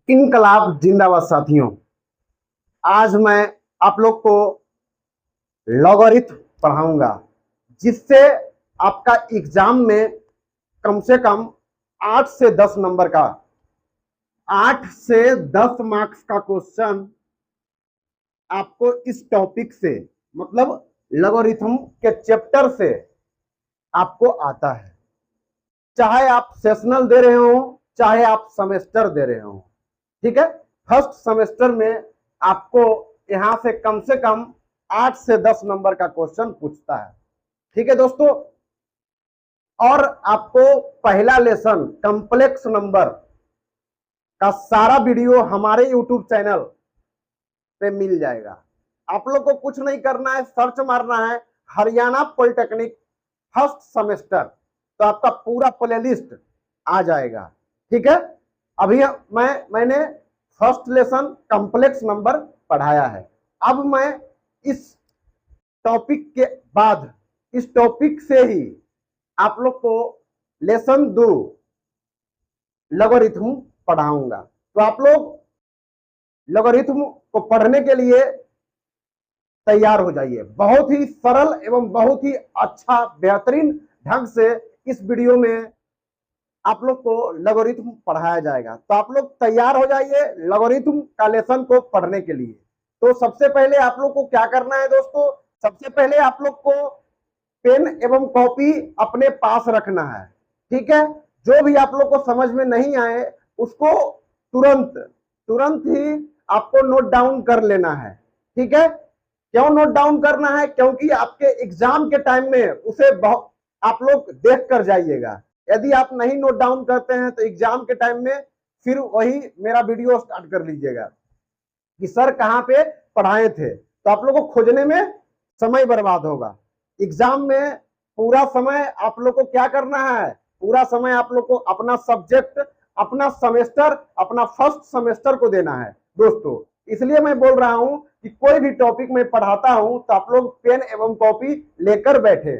इनकलाब जिंदाबाद साथियों। आज मैं आप लोग को लॉगरिथम पढ़ाऊंगा, जिससे आपका एग्जाम में कम से कम 8 से 10 नंबर का 8 से 10 मार्क्स का क्वेश्चन आपको इस टॉपिक से, मतलब लॉगरिथम के चैप्टर से आपको आता है। चाहे आप सेशनल दे रहे हो, चाहे आप सेमेस्टर दे रहे हो। ठीक है, फर्स्ट सेमेस्टर में आपको यहां से कम 8 से 10 नंबर का क्वेश्चन पूछता है। ठीक है दोस्तों, और आपको पहला लेसन कॉम्प्लेक्स नंबर का सारा वीडियो हमारे यूट्यूब चैनल पे मिल जाएगा। आप लोग को कुछ नहीं करना है, सर्च मारना है हरियाणा पॉलिटेक्निक फर्स्ट सेमेस्टर, तो आपका पूरा प्लेलिस्ट आ जाएगा। ठीक है, अभी मैंने फर्स्ट लेसन कॉम्प्लेक्स नंबर पढ़ाया है। अब मैं इस टॉपिक के बाद, इस टॉपिक से ही आप लोग को लेसन 2 लॉगरिथम पढ़ाऊंगा। तो आप लोग लॉगरिथम को पढ़ने के लिए तैयार हो जाइए। बहुत ही सरल एवं बहुत ही अच्छा बेहतरीन ढंग से इस वीडियो में आप लोग को लॉगरिथम पढ़ाया जाएगा। तो आप लोग तैयार हो जाइए लॉगरिथम का लेसन को पढ़ने के लिए। तो सबसे पहले आप लोग को क्या करना है दोस्तों, सबसे पहले आप लोग को पेन एवं कॉपी अपने पास रखना है। ठीक है, जो भी आप लोग को समझ में नहीं आए उसको तुरंत तुरंत ही आपको नोट डाउन कर लेना है। ठीक है, क्यों नोट डाउन करना है, क्योंकि आपके एग्जाम के टाइम में उसे बहुत आप लोग देख कर जाइएगा। यदि आप नहीं नोट डाउन करते हैं तो एग्जाम के टाइम में फिर वही मेरा वीडियो स्टार्ट कर लीजिएगा कि सर कहाँ पे पढ़ाए थे, तो आप लोग को खोजने में समय बर्बाद होगा। एग्जाम में पूरा समय आप लोग को क्या करना है, पूरा समय आप लोग को अपना सब्जेक्ट, अपना सेमेस्टर, अपना फर्स्ट सेमेस्टर को देना है दोस्तों। इसलिए मैं बोल रहा हूं कि कोई भी टॉपिक मैं पढ़ाता हूं तो आप लोग पेन एवं कॉपी लेकर बैठे,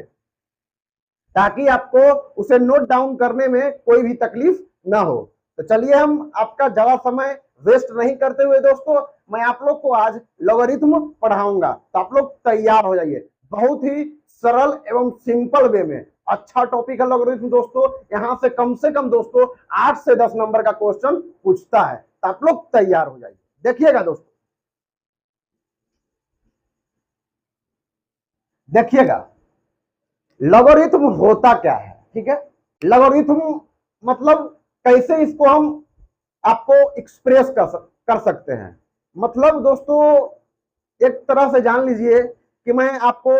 ताकि आपको उसे नोट डाउन करने में कोई भी तकलीफ ना हो। तो चलिए, हम आपका ज्यादा समय वेस्ट नहीं करते हुए दोस्तों, मैं आप लोग को आज लॉगरिथम पढ़ाऊंगा। तो आप लोग तैयार हो जाइए। बहुत ही सरल एवं सिंपल वे में अच्छा टॉपिक है लॉगरिथम दोस्तों। यहां से कम दोस्तों 8 से 10 नंबर का क्वेश्चन पूछता है। तो आप लोग तैयार हो जाइए, देखिएगा दोस्तों, देखिएगा लॉगरिथम होता क्या है। ठीक है, लॉगरिथम मतलब कैसे इसको हम आपको एक्सप्रेस कर सकते हैं। मतलब दोस्तों, एक तरह से जान लीजिए कि मैं आपको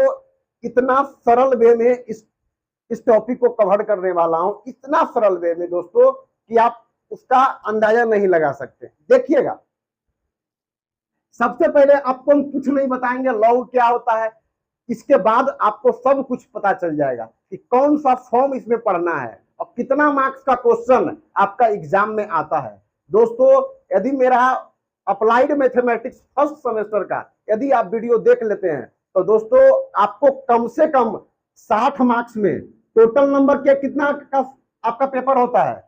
इतना सरल वे में इस टॉपिक को कवर करने वाला हूं, इतना सरल वे में दोस्तों कि आप उसका अंदाजा नहीं लगा सकते। देखिएगा, सबसे पहले आपको हम कुछ नहीं बताएंगे लॉग क्या होता है, इसके बाद आपको सब कुछ पता चल जाएगा कि कौन सा फॉर्म इसमें पढ़ना है और कितना मार्क्स का क्वेश्चन आपका एग्जाम में आता है। दोस्तों, यदि मेरा अप्लाइड मैथमेटिक्स फर्स्ट सेमेस्टर का यदि आप वीडियो देख लेते हैं तो दोस्तों आपको कम से कम 60 मार्क्स में टोटल नंबर के कितना का आपका पेपर होता है,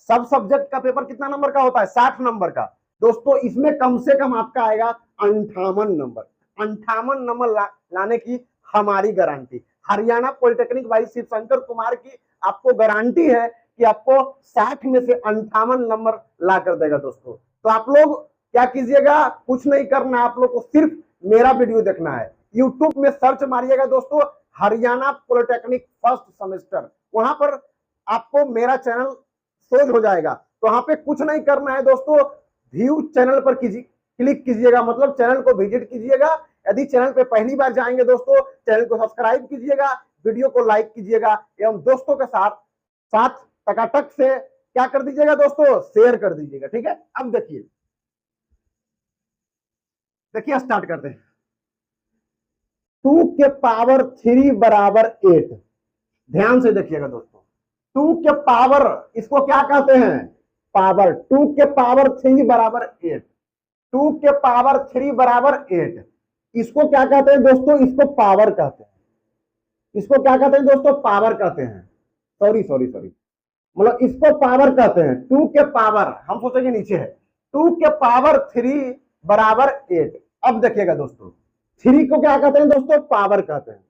सब सब्जेक्ट का पेपर कितना नंबर का होता है, 60 नंबर का। दोस्तों इसमें कम से कम आपका आएगा 58 नंबर। 58 नंबर लाने की हमारी गारंटी, हरियाणा पॉलिटेक्निक भाई शिव शंकर कुमार की आपको गारंटी है कि आपको 60 में से 58 नंबर ला कर देगा दोस्तों। तो आप लोग क्या कीजिएगा, कुछ नहीं करना है, आप लोग को सिर्फ मेरा वीडियो देखना है। यूट्यूब में सर्च मारिएगा दोस्तों हरियाणा पॉलिटेक्निक फर्स्ट सेमेस्टर, वहां पर आपको मेरा चैनल शोज हो जाएगा। तो वहां पे कुछ नहीं करना है दोस्तों, व्यू चैनल पर क्लिक कीजिएगा, मतलब चैनल को विजिट कीजिएगा। यदि चैनल पे पहली बार जाएंगे दोस्तों, चैनल को सब्सक्राइब कीजिएगा, वीडियो को लाइक कीजिएगा एवं दोस्तों के साथ साथ टकाटक से क्या कर दीजिएगा दोस्तों, शेयर कर दीजिएगा। ठीक है, अब देखिए, देखिए स्टार्ट करते हैं। 2 के पावर 3 बराबर 8, ध्यान से देखिएगा दोस्तों। 2 के पावर, इसको क्या कहते हैं, पावर। 2 के पावर 3 बराबर 8, 2 के पावर 3 बराबर 8, इसको क्या कहते हैं दोस्तों, इसको पावर कहते हैं। इसको क्या कहते हैं दोस्तों, पावर कहते हैं। सॉरी सॉरी सॉरी, मतलब इसको पावर कहते हैं, 2 के पावर, हम सोचेंगे नीचे है, 2 के पावर 3 बराबर 8। अब देखिएगा दोस्तों, 3 को क्या कहते हैं दोस्तों, पावर कहते हैं।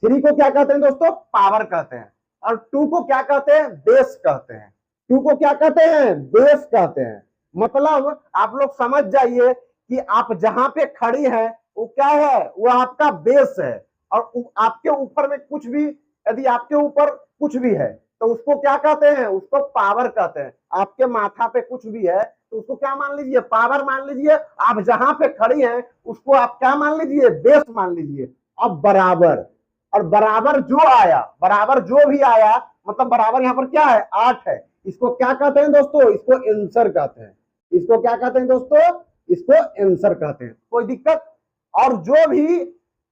3 को क्या कहते हैं दोस्तों, पावर कहते हैं। और 2 को क्या कहते हैं, बेस कहते हैं। 2 को क्या कहते हैं, बेस कहते हैं। मतलब आप लोग समझ जाइए कि आप जहां पे खड़ी है वो क्या है, वो आपका बेस है। और आपके ऊपर में कुछ भी, यदि आपके ऊपर कुछ भी है तो उसको क्या कहते हैं, उसको पावर कहते हैं। आपके माथा पे कुछ भी है तो उसको क्या मान लीजिए, पावर मान लीजिए। आप जहां पे खड़ी हैं उसको आप क्या मान लीजिए, बेस मान लीजिए। अब बराबर, और बराबर जो आया, बराबर जो भी आया, मतलब बराबर यहाँ पर क्या है, 8 है। इसको क्या कहते हैं दोस्तों, इसको आंसर कहते हैं। इसको क्या कहते हैं दोस्तों, इसको आंसर कहते हैं। कोई दिक्कत। और जो भी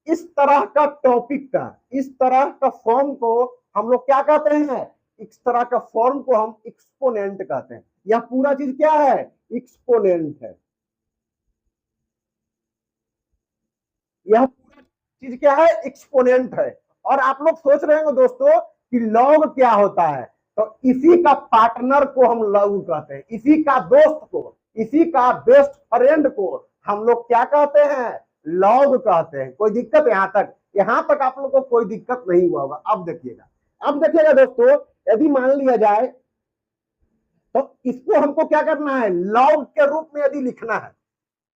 इस तरह का टॉपिक का, इस तरह का फॉर्म को हम लोग क्या कहते हैं, इस तरह का फॉर्म को हम एक्सपोनेंट कहते हैं। यह पूरा चीज क्या है, एक्सपोनेंट है। यह पूरा चीज क्या है, एक्सपोनेंट है। और आप लोग सोच रहे होंगे दोस्तों कि लॉग क्या होता है, तो इसी का पार्टनर को हम लॉग कहते हैं, इसी का दोस्त को, इसी का बेस्ट फ्रेंड को हम लोग क्या कहते हैं, लॉग कहते हैं। कोई दिक्कत यहां तक, यहां तक आप लोग को कोई दिक्कत नहीं हुआ होगा। अब देखिएगा, अब देखिएगा दोस्तों, यदि मान लिया जाए तो इसको हमको क्या करना है, लॉग के रूप में यदि लिखना है,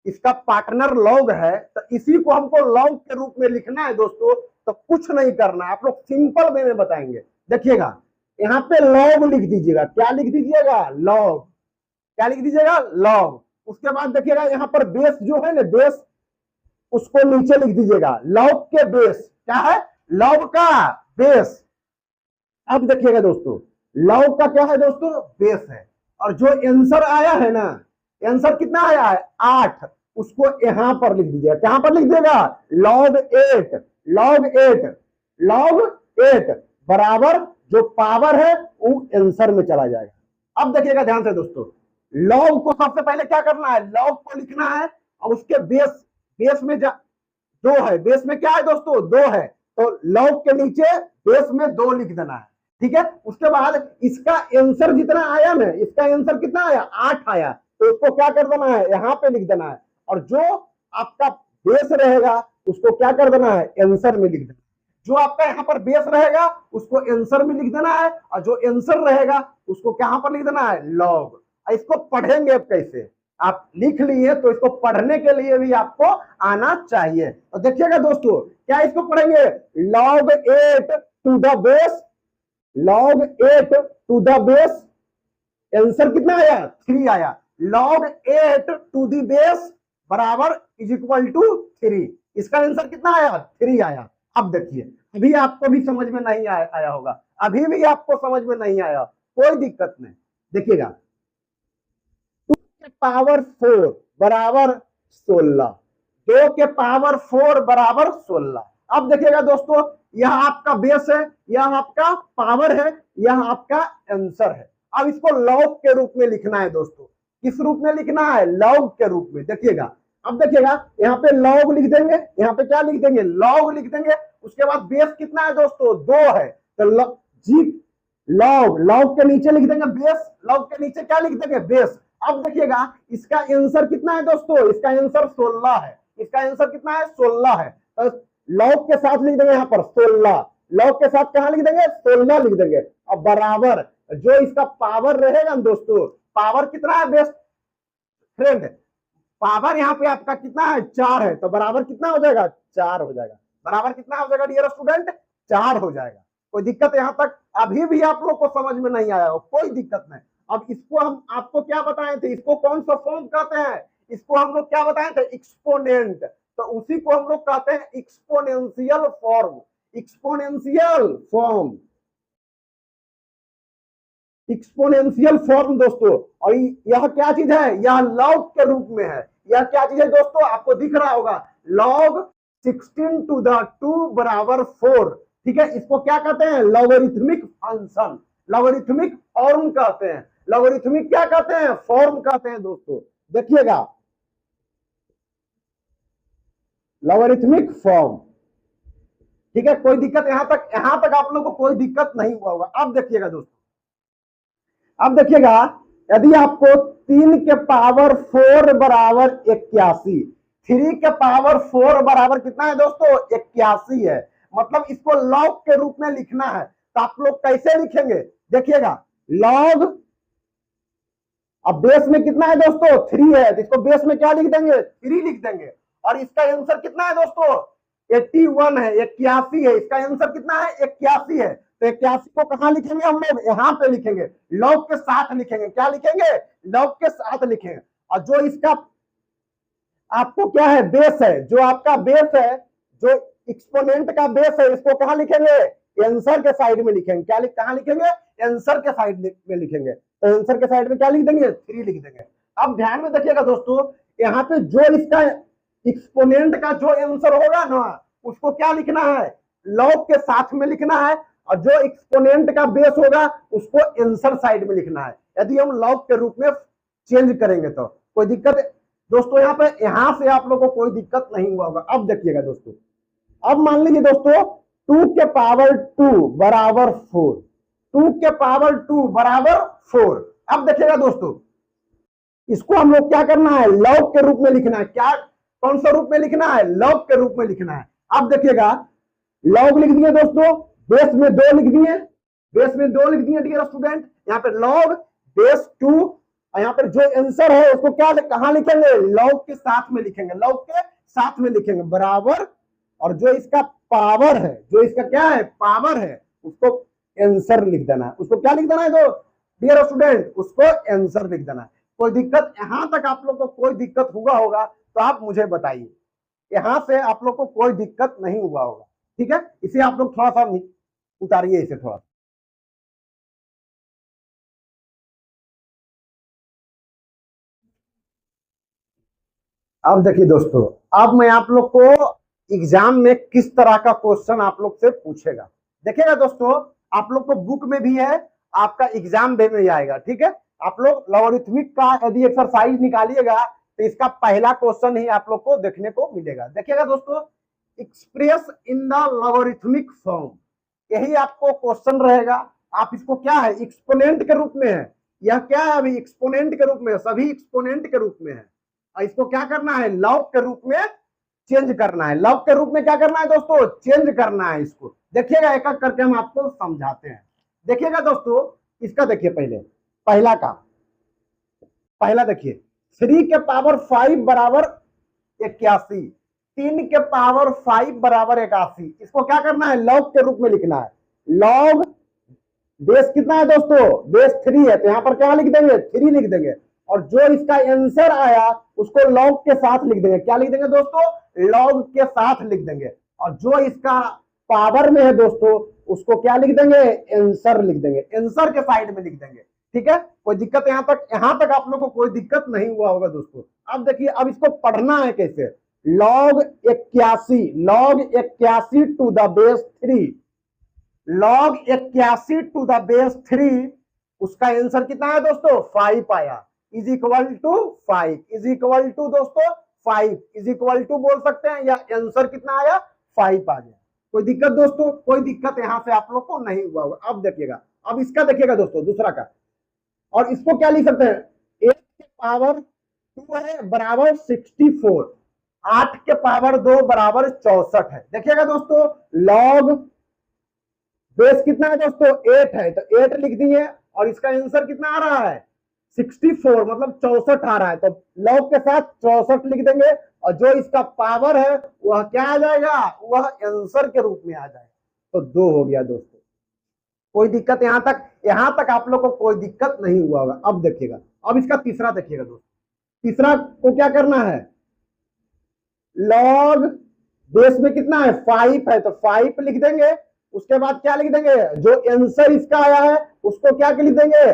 इसका पार्टनर लॉग है तो इसी को हमको लॉग के रूप में लिखना है दोस्तों। तो कुछ नहीं करना है, आप लोग सिंपल वे में बताएंगे। देखिएगा, यहाँ पे लॉग लिख दीजिएगा, क्या लिख दीजिएगा, लॉग। क्या लिख दीजिएगा, लॉग। उसके बाद देखिएगा यहाँ पर बेस जो है ना, बेस, उसको नीचे लिख दीजिएगा। लॉग के बेस क्या है, लॉग का बेस। अब देखिएगा दोस्तों, लॉग का क्या है दोस्तों, बेस है। और जो आंसर आया है ना, आंसर कितना आया है, 8, उसको यहां पर लिख दीजिएगा। कहां पर लिख देगा, लॉग 8, लॉग 8, लॉग 8 बराबर जो पावर है वो आंसर में चला जाएगा। अब देखिएगा ध्यान से दोस्तों, लॉग को सबसे पहले क्या करना है, लॉग को लिखना है और उसके बेस, बेस में दो है, बेस में क्या है दोस्तों, 2 है। तो लॉग के नीचे बेस में 2 लिख देना है। ठीक है। उसके बाद इसका आंसर जितना आया ना, इसका आंसर कितना आया, 8 आया, तो उसको क्या कर देना है, यहां पे लिख देना है। और जो आपका बेस रहेगा उसको क्या कर देना है, आंसर में लिख देना। जो आपका यहाँ पर बेस रहेगा उसको आंसर में लिख देना है, और जो आंसर रहेगा उसको कहां पर लिख देना है, लॉग। इसको पढ़ेंगे अब कैसे, आप लिख लिए तो इसको पढ़ने के लिए भी आपको आना चाहिए। तो देखिएगा दोस्तों, क्या इसको पढ़ेंगे, log 8 to the base, log 8 to the base, answer कितना आया, 3 आया। लॉग 8 टू द बेस बराबर इज इक्वल टू 3, इसका आंसर कितना आया, 3 आया। अब देखिए, अभी आपको भी समझ में नहीं आया होगा, अभी भी आपको समझ में नहीं आया, कोई दिक्कत नहीं। देखिएगा, 2 के पावर 4 बराबर 16, 2 के पावर 4 बराबर 16। अब देखिएगा दोस्तों, यह आपका बेस है, यह आपका पावर है, यह आपका आंसर है। अब इसको लॉग के रूप में लिखना है दोस्तों। किस रूप में लिखना है, लॉग के रूप में। देखिएगा, अब देखिएगा, यहाँ पे लॉग लिख देंगे, यहाँ पे क्या लिख देंगे, लॉग लिख देंगे। उसके बाद बेस कितना है दोस्तों, 2 है, तो जी लॉग, लॉग के नीचे लिख देंगे बेस, लॉग के नीचे क्या लिख देंगे, बेस। अब देखिएगा, इसका आंसर कितना है दोस्तों, इसका आंसर 16 है, इसका आंसर कितना है, 16 है। तो लॉग के साथ लिख देंगे यहाँ पर 16, लॉग के साथ कहां लिख देंगे, 16 लिख देंगे। अब बराबर जो इसका पावर रहेगा दोस्तों, पावर कितना है बेस्ट फ्रेंड, पावर यहाँ पे आपका कितना है, 4 है, तो बराबर कितना हो जाएगा, 4 हो जाएगा। बराबर कितना हो जाएगा डियर स्टूडेंट, 4 हो जाएगा। कोई दिक्कत यहाँ तक अभी भी आप लोग को समझ में नहीं आया हो, कोई दिक्कत नहीं। अब इसको हम आपको क्या बताए थे, इसको कौन सा फॉर्म कहते हैं, इसको हम लोग क्या बताए थे, एक्सपोनेंट। तो उसी को हम लोग कहते हैं exponential form, exponential form, exponential form दोस्तों। और यह क्या चीज है, यह लॉग के रूप में है। यह क्या चीज है दोस्तों, आपको दिख रहा होगा, लॉग 16 टू द 2 बराबर 4। ठीक है, इसको क्या कहते हैं, लॉगरिथमिक फंक्शन, लॉगरिथमिक फॉर्म कहते हैं। लॉगरिथमिक क्या कहते हैं, फॉर्म कहते हैं दोस्तों। देखिएगा, लॉगरिथमिक फॉर्म। ठीक है, कोई दिक्कत यहां तक, यहां तक आप लोग को कोई दिक्कत नहीं हुआ होगा। अब देखिएगा दोस्तों, अब देखिएगा, यदि आपको 3 के पावर 4 बराबर 81, 3 के पावर 4 बराबर कितना है दोस्तों? 81 है। मतलब इसको लॉग के रूप में लिखना है, तो आप लोग कैसे लिखेंगे? देखिएगा, लॉग, अब बेस में कितना है दोस्तों? 3 है, तो इसको बेस में क्या लिख देंगे? 3 लिख देंगे। और इसका आंसर कितना है दोस्तों? 81 है, 81 है। इसका आंसर कितना है? 81 है। तो 81 को कहां लिखेंगे हम लोग? यहाँ पे लिखेंगे, लॉग के साथ लिखेंगे। क्या लिखेंगे? लॉग के साथ लिखेंगे। और जो इसका आपको क्या है? बेस है, जो आपका बेस है, जो एक्सपोनेंट का बेस है, इसको कहां लिखेंगे? आंसर के साइड में लिखेंगे। क्या कहां लिखेंगे? आंसर के साइड में लिखेंगे। तो आंसर के साइड में क्या लिख देंगे? 3 लिख देंगे। अब ध्यान में देखिएगा दोस्तों, यहाँ पे जो इसका एक्सपोनेंट का जो आंसर होगा ना, उसको क्या लिखना है? लॉग के साथ में लिखना है। और जो एक्सपोनेंट का बेस होगा उसको आंसर साइड में लिखना है। यदि हम लॉग के रूप में चेंज करेंगे तो कोई दिक्कत दोस्तों, यहाँ पे यहां से आप लोगों को कोई दिक्कत नहीं हुआ होगा। अब देखिएगा दोस्तों, अब मान लीजिए दोस्तों 2 के पावर 2 बराबर 4, 2 के पावर 2 बराबर 4। अब देखिएगा दोस्तों, इसको हम लोग क्या करना है? लॉग के रूप में लिखना है। क्या, कौन सा रूप में लिखना है? लॉग के रूप में लिखना है। अब देखिएगा, लॉग लिख दिए दोस्तों, बेस में 2 लिख दिए, बेस में 2 लिख दिए डियर स्टूडेंट। यहाँ पे लॉग बेस 2, और यहाँ पर जो आंसर है उसको क्या कहां लिखेंगे? लॉग के साथ में लिखेंगे, लॉग के साथ में लिखेंगे बराबर। और जो इसका पावर है, जो इसका क्या है? पावर है, उसको आंसर लिख देना है। उसको क्या लिख देना है तो डियर स्टूडेंट? उसको आंसर लिख देना है। कोई दिक्कत यहां तक आप लोग को कोई दिक्कत हुआ होगा तो आप मुझे बताइए। यहां से आप लोग को कोई दिक्कत नहीं हुआ होगा, ठीक है? इसे आप लोग थोड़ा सा उतारिए, इसे थोड़ा। अब देखिए दोस्तों, अब मैं आप लोग को एग्जाम में किस तरह का क्वेश्चन आप लोग से पूछेगा। देखिएगा दोस्तों, आप लोग को बुक में भी है, आपका एग्जाम डे में आएगा, ठीक है? आप लोग लॉगरिथमिक का यदि एक्सरसाइज निकालिएगा तो इसका पहला क्वेश्चन ही आप लोग को देखने को मिलेगा। देखिएगा दोस्तों, express in the logarithmic form, यही आपको क्वेश्चन रहेगा। आप इसको क्या है? एक्सपोनेंट के रूप में है। यह क्या है? अभी एक्सपोनेंट के रूप में, सभी एक्सपोनेंट के रूप में है। इसको क्या करना है? लॉग के रूप में चेंज करना है। लॉग के रूप में क्या करना है दोस्तों? चेंज करना है इसको। देखिएगा, एक एक करके हम आपको समझाते हैं। देखिएगा दोस्तों, इसका देखिए पहले, पहला का पहला देखिए, 3 के पावर 5 बराबर 81, 3 के पावर 5 बराबर 81। इसको क्या करना है? लॉग के रूप में लिखना है। लॉग बेस कितना है दोस्तों? बेस 3 है, तो यहां पर क्या लिख देंगे? 3 लिख देंगे। और जो इसका आंसर आया उसको लॉग के साथ लिख देंगे। क्या लिख देंगे दोस्तों? लॉग के साथ लिख देंगे। और जो इसका पावर में है दोस्तों, उसको क्या लिख देंगे? आंसर लिख देंगे, आंसर के साइड में लिख देंगे, ठीक है? कोई दिक्कत यहां तक आप लोग को कोई दिक्कत नहीं हुआ होगा दोस्तों। अब देखिए, अब इसको पढ़ना है कैसे? Log 81, log 81 to the base 3, log 81 to the base 3, उसका आंसर कितना है दोस्तों? 5 आया, is equal to 5, is equal to दोस्तों 5, इज इक्वल टू बोल सकते हैं, या आंसर कितना आया? 5 आ गया। कोई दिक्कत दोस्तों? कोई दिक्कत यहां से आप लोग को नहीं हुआ होगा। अब देखिएगा, अब इसका देखिएगा दोस्तों, दूसरा का। और इसको क्या लिख सकते हैं? 8 के पावर 2 है बराबर 64, 8 के पावर 2 बराबर 64 है। देखिएगा दोस्तों, लॉग बेस कितना है दोस्तों? 8 है, तो 8 लिख दिए। और इसका आंसर कितना आ रहा है? 64, मतलब 64 आ रहा है, तो लॉग के साथ 64 लिख देंगे। और जो इसका पावर है वह क्या आ जाएगा? वह आंसर के रूप में आ जाएगा। तो 2 हो गया दोस्तों। कोई दिक्कत यहां तक आप लोग को कोई दिक्कत नहीं हुआ होगा। अब देखिएगा, अब इसका तीसरा देखिएगा दोस्तों। तीसरा को क्या करना है? लॉग बेस में कितना है? 5 है, तो 5 लिख देंगे। उसके बाद क्या लिख देंगे? जो आंसर इसका आया है उसको क्या लिख देंगे?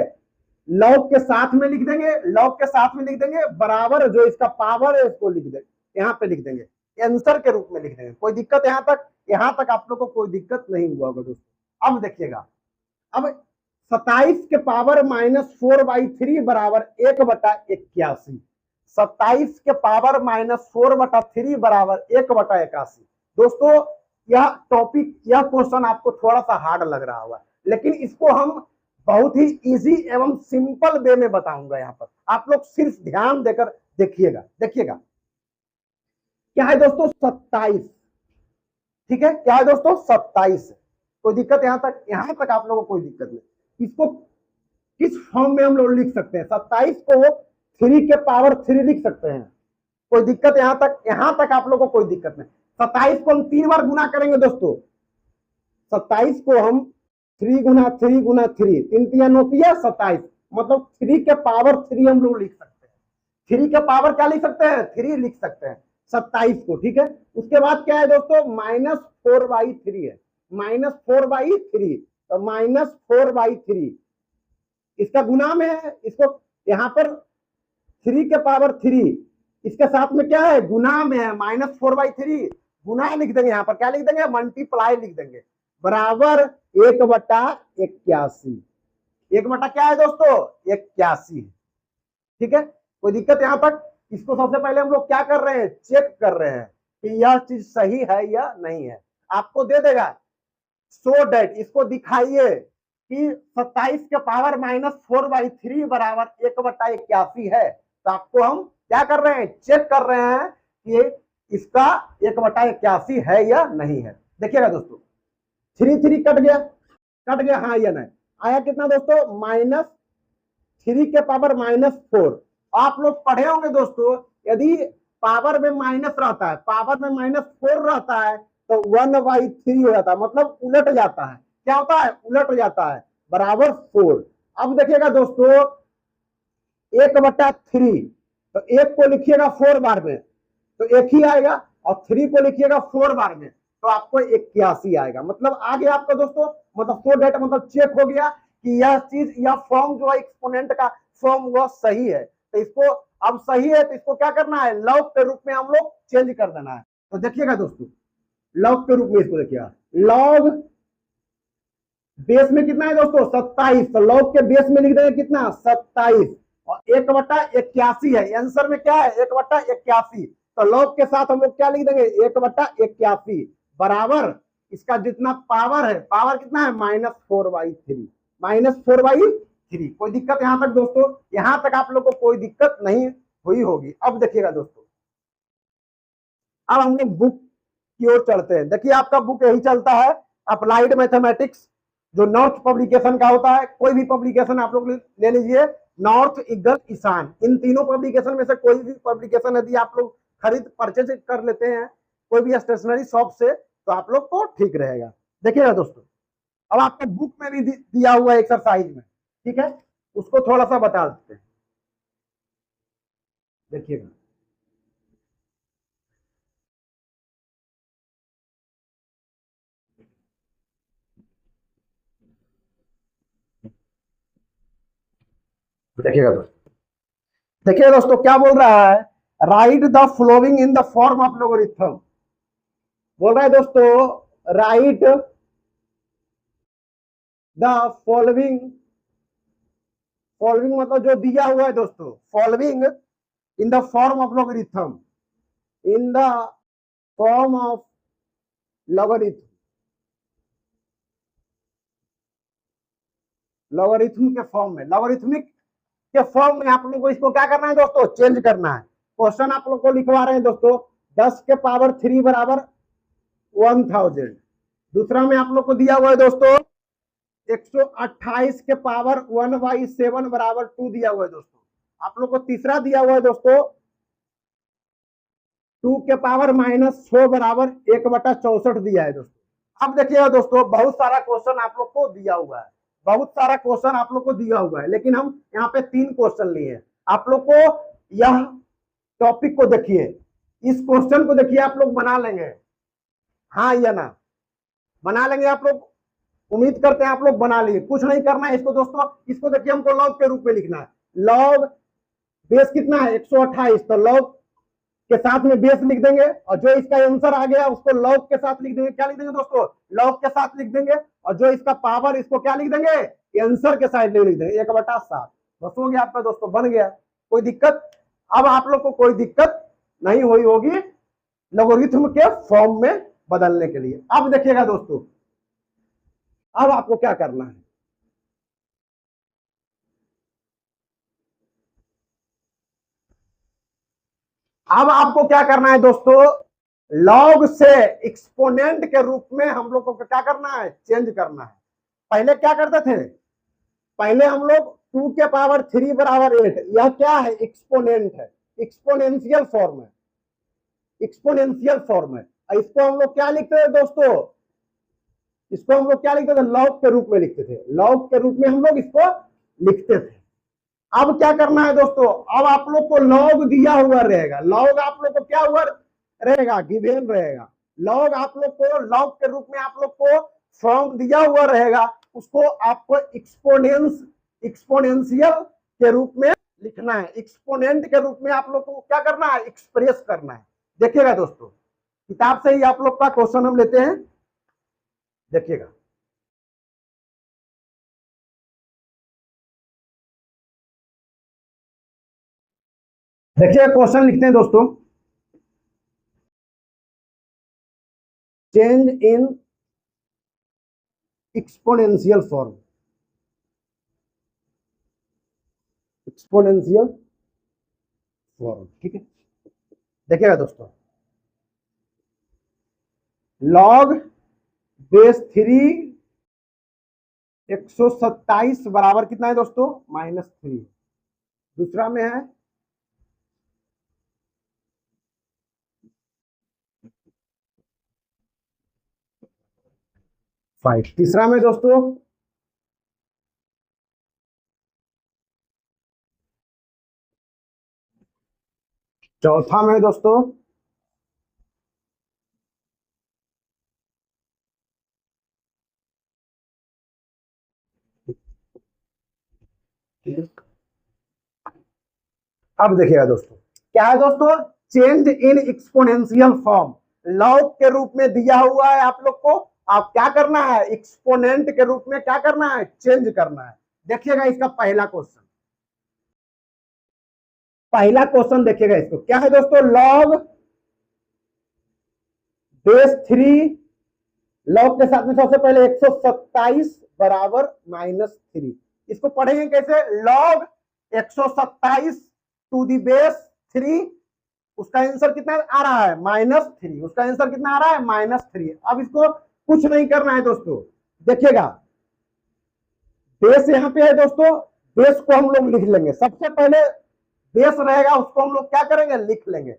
लॉग के साथ में लिख देंगे, लॉग के साथ में लिख देंगे बराबर, जो इसका पावर है उसको लिख देंगे, यहां पे लिख देंगे, आंसर के रूप में लिख देंगे। कोई दिक्कत यहां तक आप लोग को कोई दिक्कत नहीं हुआ होगा दोस्तों। अब देखिएगा, अब 27 के पावर -4/3 बराबर 1/81, 27 के पावर -4/3 बराबर 1/81। दोस्तों, यह टॉपिक, यह क्वेश्चन आपको थोड़ा सा हार्ड लग रहा होगा, लेकिन इसको हम बहुत ही इजी एवं सिंपल वे में बताऊंगा। यहाँ पर आप लोग सिर्फ ध्यान देकर देखिएगा। देखिएगा क्या है दोस्तों, 27। ठीक है, क्या है दोस्तों, 27। कोई दिक्कत यहां तक आप लोगों को कोई दिक्कत नहीं। इसको किस फॉर्म में हम लोग लिख सकते हैं, 27 को 3 के पावर 3 लिख सकते हैं। कोई दिक्कत यहां तक आप लोगों को कोई दिक्कत नहीं। 27 को हम 3 बार गुना करेंगे दोस्तों। 27 को हम 3 गुना 3 गुना 3, 3 3 9 27, मतलब 3 के पावर 3 हम लोग लिख सकते हैं। 3 के पावर क्या लिख सकते हैं, 3 लिख सकते हैं 27 को। ठीक है, उसके बाद क्या है दोस्तों, -4/3 है, -4/3, तो -4/3 इसका गुना में है। इसको यहाँ पर 3 के पावर 3 इसके साथ में क्या है, गुना में है, -4/3 गुना लिख देंगे। यहाँ पर क्या लिख देंगे, मल्टीप्लाई लिख देंगे, बराबर 1/81। 1 क्या है दोस्तों, 81 है। ठीक है, कोई दिक्कत यहाँ तक। इसको सबसे पहले हम लोग क्या कर रहे हैं, चेक कर रहे हैं कि यह चीज सही है या नहीं है। आपको दे देगा सो डेट, इसको दिखाइए कि 27 के पावर -4/3 बराबर 1/81 है। तो आपको हम क्या कर रहे हैं, चेक कर रहे हैं कि इसका 1/81 है या नहीं है। देखिएगा दोस्तों, 3 कट गया, हाँ या नहीं। आया कितना दोस्तों, -3 के पावर -4। आप लोग पढ़े होंगे दोस्तों, यदि पावर में माइनस रहता है, पावर में -4 रहता है तो 1/3 हो जाता है, मतलब उलट जाता है। क्या होता है, उलट जाता है, बराबर 4। अब देखिएगा दोस्तों, 1/3, तो 1 को लिखिएगा 4 बार में तो 1 ही आएगा, और 3 को लिखिएगा 4 बार में तो आपको 81 आएगा। मतलब आ गया आपका दोस्तों, मतलब 4 डेटा, मतलब चेक हो गया कि यह चीज, यह फॉर्म जो है एक्सपोनेंट का फॉर्म वह सही है। तो इसको अब सही है तो इसको क्या करना है, लॉग के रूप में हम लोग चेंज कर देना है। तो देखिएगा दोस्तों, लॉग के रूप में इसको देखिएगा, लॉग बेस में कितना है दोस्तों, 27, तो लॉग के बेस में लिख देंगे कितना, 27, और 1/81 है। आंसर में क्या है, 1/81, तो लॉग के साथ हम लोग क्या लिख देंगे, 1/81 बराबर इसका जितना पावर है, पावर कितना है, -4/3, -4/3। कोई दिक्कत यहां तक दोस्तों, यहां तक आप लोग को कोई दिक्कत नहीं हुई होगी। अब देखिएगा दोस्तों, अब हम लोग बुक की ओर चलते हैं। देखिए आपका बुक यही चलता है, अप्लाइड मैथमेटिक्स, जो नॉर्थ पब्लिकेशन का होता है। कोई भी पब्लिकेशन आप लोग ले लीजिए, नॉर्थ, ईगल, ईशान, इन तीनों पब्लिकेशन में से कोई भी पब्लिकेशन यदि आप लोग खरीद परचेज कर लेते हैं कोई भी स्टेशनरी शॉप से, तो आप लोग को ठीक रहेगा। देखिएगा दोस्तों, अब आपके बुक में भी दिया हुआ है एक्सरसाइज में, ठीक है, उसको थोड़ा सा बता देते हैं। देखिएगा, देखिएगा दोस्तों, देखिए दोस्तों क्या बोल रहा है, write the following in the form of logarithm. बोल रहा है दोस्तों, राइट द फॉलोइंग, फॉलोइंग मतलब जो दिया हुआ है दोस्तों, following in the form of logarithm, in the form of logarithm, logarithm के फॉर्म में, लोगरिथमिक के फॉर्म में आप लोगों को इसको क्या करना है दोस्तों, चेंज करना है। क्वेश्चन आप लोग को लिखवा रहे हैं दोस्तों, 10 के पावर 3 बराबर 1000। दूसरा में आप लोग को दिया हुआ है दोस्तों, 128 के पावर 1/7 बराबर 2 दिया हुआ है दोस्तों। आप लोग को तीसरा दिया हुआ है दोस्तों, 2 के पावर -6 बराबर 1/64 दिया है दोस्तों। अब देखिएगा दोस्तों, बहुत सारा क्वेश्चन आप लोग को दिया हुआ है, बहुत सारा क्वेश्चन आप लोग को दिया हुआ है, लेकिन हम यहाँ पे 3 क्वेश्चन लिए हैं। आप लोग को यह टॉपिक को देखिए, इस क्वेश्चन को देखिए, आप लोग बना लेंगे, हाँ या ना, बना लेंगे आप लोग, उम्मीद करते हैं आप लोग बना लिए। कुछ नहीं करना है इसको दोस्तों, इसको देखिए हमको लॉग के रूप में लिखना है। लॉग बेस कितना है, 128, तो लॉग के साथ में बेस लिख देंगे, और जो इसका आंसर आ गया उसको लॉग के साथ लिख देंगे। क्या लिख देंगे दोस्तों, लॉग के साथ लिख देंगे, और जो इसका पावर इसको क्या लिख देंगे, आंसर के साइड में लिख देंगे, 1/7। बस हो गया आपका दोस्तों, बन गया। कोई दिक्कत, अब आप लोग को कोई दिक्कत नहीं हुई होगी लोगरिथम के फॉर्म में बदलने के लिए। अब देखिएगा दोस्तों, अब आपको क्या करना है, अब आपको क्या करना है दोस्तों, लॉग से एक्सपोनेंट के रूप में हम लोग को क्या करना है, चेंज करना है। पहले क्या करते थे, पहले हम लोग 2 के पावर 3 बराबर 8, यह क्या है, एक्सपोनेंट है, एक्सपोनेंशियल फॉर्म है, एक्सपोनेंशियल फॉर्म है। इसको हम लोग क्या लिखते थे दोस्तों, इसको हम लोग क्या लिखते थे, लॉग के रूप में लिखते थे, लॉग के रूप में हम लोग इसको लिखते थे। अब क्या करना है दोस्तों, अब आप लोग को लॉग दिया हुआ रहेगा, लॉग आप लोग को क्या हुआ रहेगा, गिवन रहेगा। लॉग आप लोग को लॉग के रूप में आप लोग को फॉर्म दिया हुआ रहेगा, उसको आपको एक्सपोनेंशियल के रूप में लिखना है, एक्सपोनेंट के रूप में आप लोग को क्या करना है, एक्सप्रेस करना है। देखिएगा दोस्तों, किताब से ही आप लोग का क्वेश्चन हम लेते हैं, देखिएगा। देखिए क्वेश्चन लिखते हैं दोस्तों, change in exponential form, exponential form, ठीक है। देखिएगा दोस्तों, लॉग बेस 3 127 बराबर कितना है दोस्तों, -3। दूसरा में है फाइव। तीसरा में दोस्तों चौथा में दोस्तों अब देखिएगा दोस्तों, क्या है दोस्तों, change in exponential form, log के रूप में दिया हुआ है आप लोग को, आप क्या करना है, एक्सपोनेंट के रूप में क्या करना है, चेंज करना है। देखिएगा इसका पहला क्वेश्चन, पहला क्वेश्चन देखिएगा, इसको क्या है दोस्तों, लॉग बेस 3, लॉग के साथ में सबसे पहले 127 बराबर -3। इसको पढ़ेंगे कैसे, लॉग 127 टू दी बेस 3, उसका आंसर कितना आ रहा है, -3, उसका आंसर कितना आ रहा है, -3। अब इसको कुछ नहीं करना है दोस्तों, देखिएगा बेस यहाँ पे है दोस्तों, बेस को हम लोग लिख लेंगे, सबसे पहले बेस रहेगा उसको हम लोग क्या करेंगे, लिख लेंगे।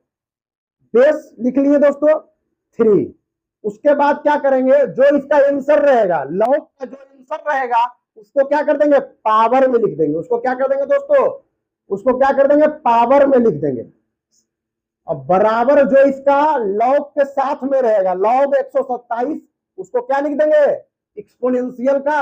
बेस लिख लिए दोस्तों 3, उसके बाद क्या करेंगे, जो इसका आंसर रहेगा, लॉग का जो आंसर रहेगा उसको क्या कर देंगे, पावर में लिख देंगे। उसको क्या कर देंगे दोस्तों, उसको क्या कर देंगे, पावर में लिख देंगे। अब बराबर जो इसका लॉग के साथ में रहेगा, लॉग 127, उसको क्या लिख देंगे, एक्सपोनेंशियल का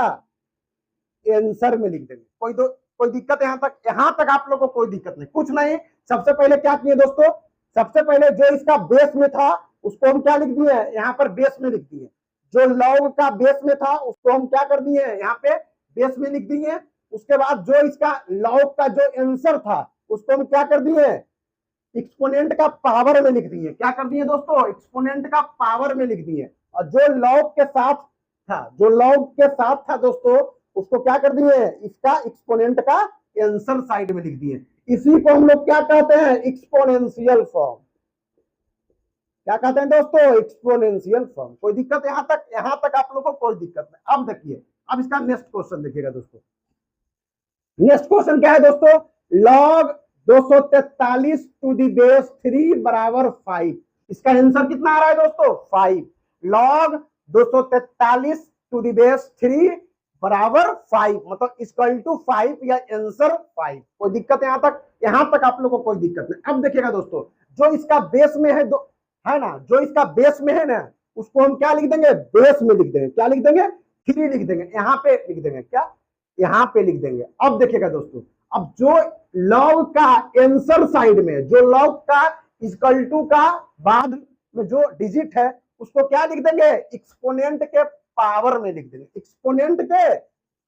आंसर में लिख देंगे। कोई दिक्कत यहां तक आप लोग को कोई दिक्कत नहीं, कुछ नहीं। सबसे पहले क्या किए दोस्तों, सबसे पहले जो इसका बेस में था उसको हम क्या लिख दिए, यहाँ पर बेस में लिख दिए। जो लॉग का बेस में था उसको हम क्या कर दिए, यहाँ पे बेस में लिख दिए। उसके बाद जो इसका लॉग का जो आंसर था उसको हम क्या कर दिए, एक्सपोनेंट का पावर में लिख दिए। क्या कर दिए दोस्तों, एक्सपोनेंट का पावर में लिख दिए। और जो लॉग के साथ था, जो लॉग के साथ था दोस्तों, उसको क्या कर दिए, इसका एक्सपोनेंट का आंसर साइड में लिख दिए। इसी को हम लोग क्या कहते हैं, एक्सपोनेंशियल फॉर्म। क्या कहते हैं दोस्तों, एक्सपोनेंशियल फॉर्म। कोई दिक्कत यहां तक आप लोगों को कोई दिक्कत नहीं। अब देखिए, अब इसका नेक्स्ट क्वेश्चन देखिएगा दोस्तों। नेक्स्ट क्वेश्चन क्या है दोस्तों, लॉग 243 टू दी बेस 3 बराबर 5। इसका आंसर कितना आ रहा है दोस्तों, 5। लॉग 243 टू दी बेस 3 बराबर 5, मतलब इक्वल टू 5 या आंसर 5। कोई दिक्कत यहां तक आप लोगों को कोई दिक्कत नहीं। अब देखिएगा दोस्तों, जो इसका बेस में है ना, जो इसका बेस में है ना, उसको हम क्या लिख देंगे, बेस में लिख देंगे। क्या लिख देंगे, 3 लिख देंगे, यहाँ पे लिख देंगे, क्या यहाँ पे लिख देंगे। अब देखिएगा दोस्तों, अब जो लॉग का आंसर साइड में, जो लॉग का इक्वल टू का बाद में जो डिजिट है उसको क्या लिख देंगे, एक्सपोनेंट के पावर में लिख देंगे, एक्सपोनेंट के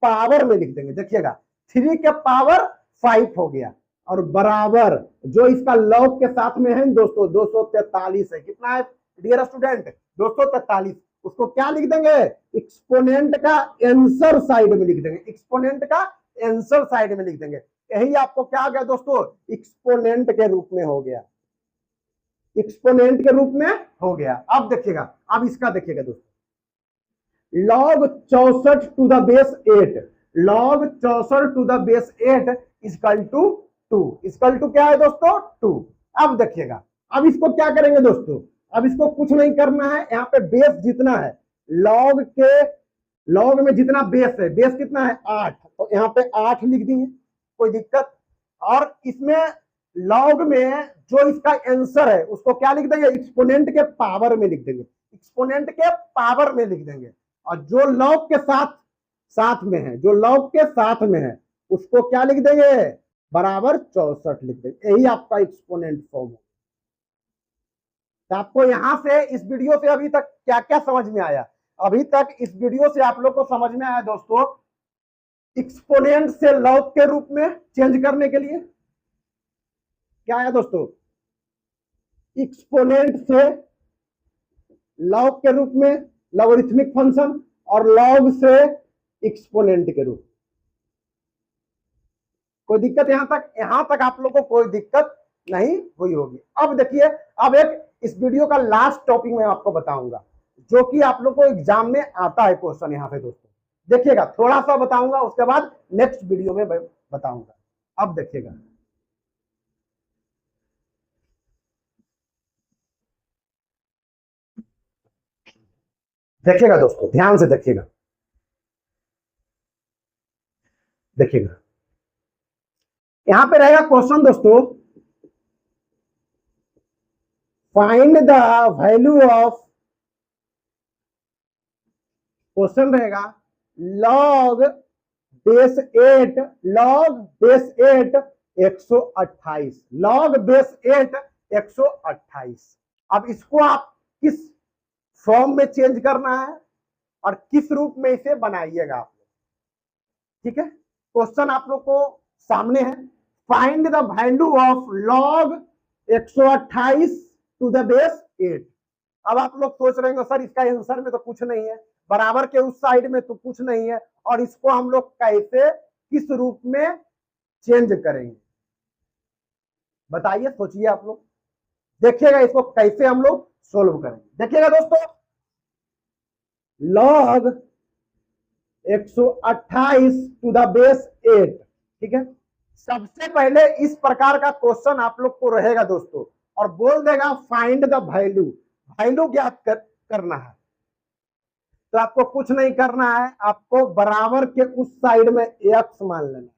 पावर में लिख देंगे। देखिएगा 3 के पावर 5 हो गया, और बराबर जो इसका लॉग के साथ में है दोस्तों 243 है। कितना है डियर स्टूडेंट, 243। उसको क्या लिख देंगे, एक्सपोनेंट का आंसर साइड में लिख देंगे, एक्सपोनेंट का आंसर साइड में लिख देंगे। यही आपको क्या आ गया दोस्तों, एक्सपोनेंट के रूप में हो गया। एक्सपोनेंट के रूप में हो गया। अब देखिएगा, अब इसका देखिएगा दोस्तों, log 64 to the base 8, log 64 to the base 8 equal to 2, equal to क्या है दोस्तों 2। अब देखिएगा, अब इसको क्या करेंगे दोस्तों, अब इसको कुछ नहीं करना है, यहाँ पे बेस जितना है log के, log में जितना बेस है, बेस कितना है 8, तो यहाँ पे 8 लिख दिए, कोई दिक्कत। और इसमें लॉग में जो इसका आंसर है उसको क्या लिख देंगे, एक्सपोनेंट के पावर में लिख देंगे, एक्सपोनेंट के पावर में लिख देंगे। और जो लॉग के साथ में है, जो लॉग के साथ में है उसको क्या लिख देंगे, बराबर 64 लिख देंगे। यही आपका एक्सपोनेंट फॉर्म है। तो आपको यहां से इस वीडियो से अभी तक क्या क्या समझ में आया, अभी तक इस वीडियो से आप लोग को समझ में आया दोस्तों, एक्सपोनेंट से लॉग के रूप में चेंज करने के लिए क्या है दोस्तों, एक्सपोनेंट से लॉग के रूप में लॉगरिथमिक फंक्शन, और लॉग से एक्सपोनेंट के रूप। कोई दिक्कत यहां तक आप लोग को कोई दिक्कत नहीं हुई होगी। अब देखिए, अब एक इस वीडियो का लास्ट टॉपिक मैं आपको बताऊंगा, जो कि आप लोग को एग्जाम में आता है क्वेश्चन यहां पे दोस्तों। देखिएगा, थोड़ा सा बताऊंगा, उसके बाद नेक्स्ट वीडियो में बताऊंगा। अब देखिएगा, देखिएगा दोस्तों, ध्यान से देखिएगा, देखिएगा यहां पे रहेगा क्वेश्चन दोस्तों, find the value of, question रहेगा log base 8, log base 8 128, log base 8 128। अब इसको आप किस फॉर्म में चेंज करना है और किस रूप में इसे बनाइएगा आप लोग, ठीक है। क्वेश्चन आप लोग को सामने है, find the value of log 128 to the base 8। अब आप लोग सोच रहे हैं सर इसका आंसर में तो कुछ नहीं है, बराबर के उस साइड में तो कुछ नहीं है, और इसको हम लोग कैसे किस रूप में चेंज करेंगे, बताइए, सोचिए आप लोग, देखिएगा इसको कैसे हम लोग सोल्व करेंगे। देखिएगा दोस्तों, लॉग 128 टू द बेस 8, ठीक है। सबसे पहले इस प्रकार का क्वेश्चन आप लोग को रहेगा दोस्तों, और बोल देगा फाइंड द वैल्यू, वैल्यू ज्ञात करना है। तो आपको कुछ नहीं करना है, आपको बराबर के उस साइड में x मान लेना है,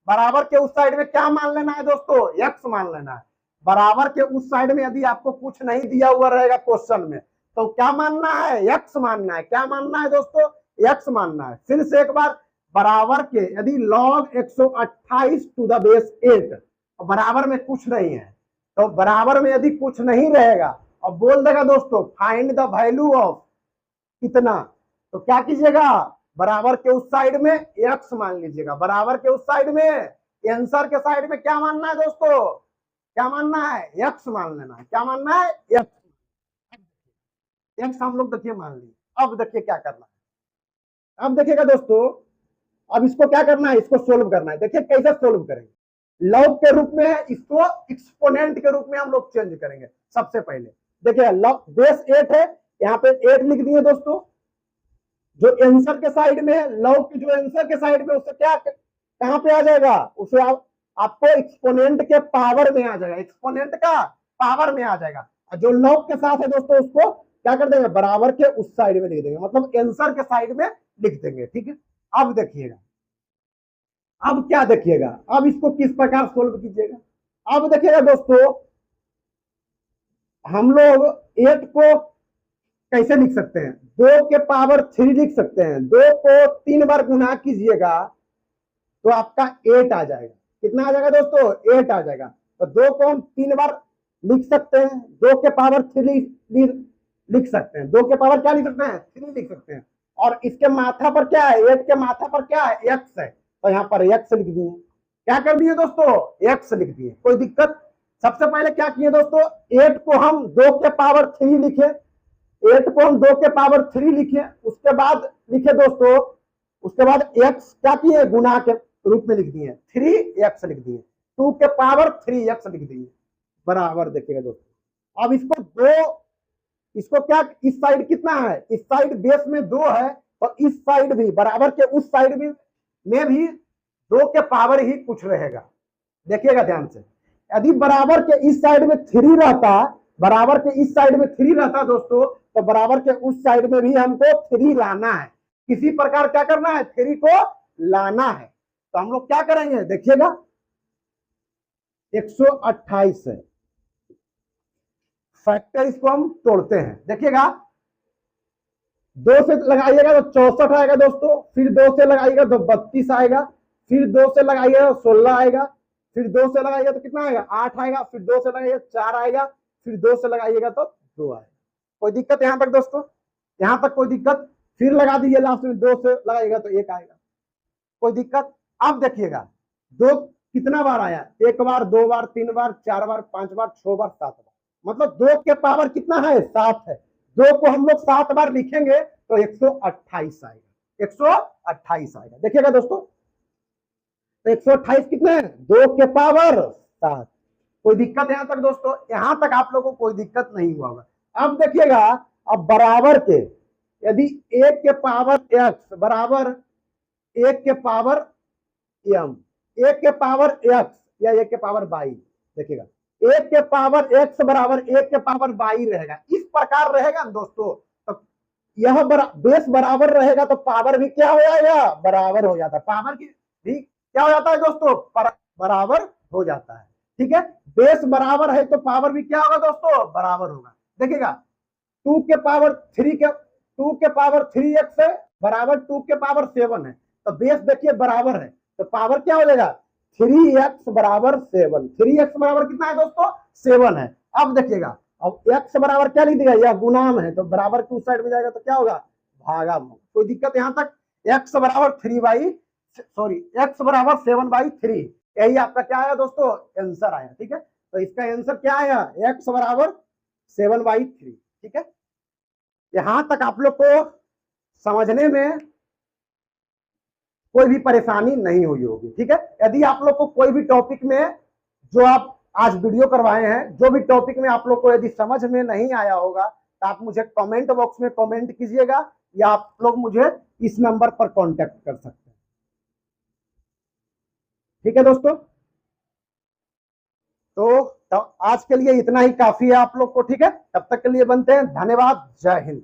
बराबर के उस साइड में क्या मान लेना है दोस्तों, x मान लेना है। बराबर के उस साइड में यदि आपको कुछ नहीं दिया हुआ रहेगा क्वेश्चन में, तो क्या मानना है, x मानना है। क्या मानना है दोस्तों, x मानना है। फिर से एक बार, बराबर के यदि log 128 टू द बेस 8, बराबर में कुछ नहीं है, तो बराबर में यदि कुछ नहीं रहेगा और बोल देगा दोस्तों फाइंड द वैल्यू ऑफ कितना, तो क्या कीजिएगा, बराबर के उस साइड में x मान लीजिएगा, बराबर के उस साइड में, आंसर के साइड में क्या मानना है दोस्तों, क्या मानना है, x मान लेना है। क्या मानना है, x हम लोग देखिए मान ली। अब देखिए क्या करना है, अब देखिएगा दोस्तों, अब इसको क्या करना है, इसको सोल्व करना है। देखिए कैसे सोल्व करेंगे, लॉग के रूप में है, इसको एक्सपोनेंट के रूप में हम लोग चेंज करेंगे। सबसे पहले देखिए, लॉग बेस 8 है, यहाँ पे 8 लिख दिए दोस्तों, जो आंसर के साइड में है, लॉग के जो आंसर के साइड में, उससे क्या कहां पे आ जाएगा, उसे आपको एक्सपोनेंट के पावर में आ जाएगा, एक्सपोनेंट का पावर में आ जाएगा। जो लॉग के साथ है दोस्तों, उसको क्या कर देंगे, बराबर के उस साइड में लिख देंगे, मतलब आंसर के साइड में लिख देंगे, ठीक है। अब देखिएगा, अब क्या देखिएगा, अब इसको किस प्रकार सोल्व कीजिएगा। अब देखिएगा दोस्तों, हम लोग 8 को कैसे लिख सकते हैं, 2 के पावर 3 लिख सकते हैं। 2 को 3 बार गुना कीजिएगा तो आपका 8 आ जाएगा। कितना आ जाएगा दोस्तों, 8 आ जाएगा। तो 2 को हम 3 बार लिख सकते हैं, 2 के पावर 3 लिख सकते हैं, 2 के पावर क्या लिख सकते हैं, 3 लिख सकते हैं। और इसके माथा पर क्या है, 8 के माथा पर क्या है, x है, तो यहाँ पर x लिख दिए। क्या कर दिए दोस्तों, x लिख दिए, कोई दिक्कत। सबसे पहले क्या किए दोस्तों, 8 को हम 2 के पावर 3 लिखे, 8 को हम 2 के पावर 3 लिखे, उसके बाद लिखे दोस्तों, उसके बाद x क्या किए, गुना के रूप में लिख दिए, 3x लिख दिए, 2 के पावर 3x लिख दिए, बराबर। देखिएगा दोस्तों, अब इसको दो, इसको क्या, इस साइड कितना है, इस साइड बेस में 2 है, तो इस साइड भी बराबर के उस साइड में भी 2 के पावर ही कुछ रहेगा। देखिएगा ध्यान से, यदि बराबर के इस साइड में 3 रहता, बराबर के इस साइड में 3 रहता दोस्तों, तो बराबर के उस साइड में भी हमको 3 लाना है। किसी प्रकार क्या करना है, 3 को लाना है। तो हम लोग क्या करेंगे, देखिएगा 128 है, फैक्टर इसको हम तोड़ते हैं। देखिएगा 2 से लगाइएगा तो 64 आएगा दोस्तों, फिर 2 से लगाइएगा तो 32 आएगा, फिर 2 से लगाइएगा तो 16 आएगा, फिर 2 से लगाइएगा तो कितना आएगा, 8 आएगा, फिर 2 से लगाइएगा 4 आएगा, फिर 2 से लगाइएगा तो 2 आएगा। कोई दिक्कत यहां तक दोस्तों, यहां तक कोई दिक्कत? फिर लगा दीजिए लास्ट में, 2 से लगाइएगा तो 1 आएगा, कोई दिक्कत? अब देखिएगा 2 कितना बार आया, 1 बार, 2 बार, 3 बार, 4 बार, 5 बार, 6 बार, 7 बार, मतलब 2 के पावर कितना है, 7 है। 2 को हम लोग 7 बार लिखेंगे तो 128 आएगा, 128 आएगा। देखिएगा दोस्तों, तो 128 कितने हैं, 2 के पावर 7। कोई दिक्कत यहां तक दोस्तों? यहां तक आप लोगों को कोई दिक्कत नहीं हुआ होगा। अब देखिएगा, अब बराबर के, यदि 1 के पावर x बराबर 1 के पावर m, 1 के पावर x या 1 के पावर y, देखिएगा 1 के पावर x बराबर 1 के पावर y रहेगा, इस प्रकार रहेगा ना दोस्तों। तो यह बेस बराबर रहेगा तो पावर भी क्या हो जाएगा, बराबर हो जाता है। पावर की भी क्या हो जाता है दोस्तों, बराबर हो जाता है। ठीक है, बेस बराबर है तो पावर भी क्या होगा दोस्तों, बराबर होगा। देखिएगा 2 के पावर 3 के 2 के पावर 3x है बराबर 2 के पावर 7 है, तो बेस देखिए बराबर है, तो पावर क्या हो जाएगा, 3x बराबर 7। 3x बराबर कितना है दोस्तों, 7 है। अब देखिएगा, अब x बराबर क्या लिख देगा, यह गुणाम है, तो बराबर की उस साइड में जाएगा तो क्या होगा, भागा। कोई दिक्कत यहां तक? x बराबर x बराबर 7/3, यही आपका क्या आया दोस्तों, आंसर आया। ठीक है, तो इसका आंसर क्या आया, x बराबर 7/3। ठीक है, यहां तक आप लोग को समझने में कोई भी परेशानी नहीं हुई होगी। ठीक है, यदि आप लोग को कोई भी टॉपिक में, जो आप आज वीडियो करवाए हैं, जो भी टॉपिक में आप लोग को यदि समझ में नहीं आया होगा तो आप मुझे कमेंट बॉक्स में कमेंट कीजिएगा, या आप लोग मुझे इस नंबर पर कांटेक्ट कर सकते हैं। ठीक है दोस्तों, तो आज के लिए इतना ही काफी है आप लोग को। ठीक है, तब तक के लिए बनते हैं, धन्यवाद, जय हिंद।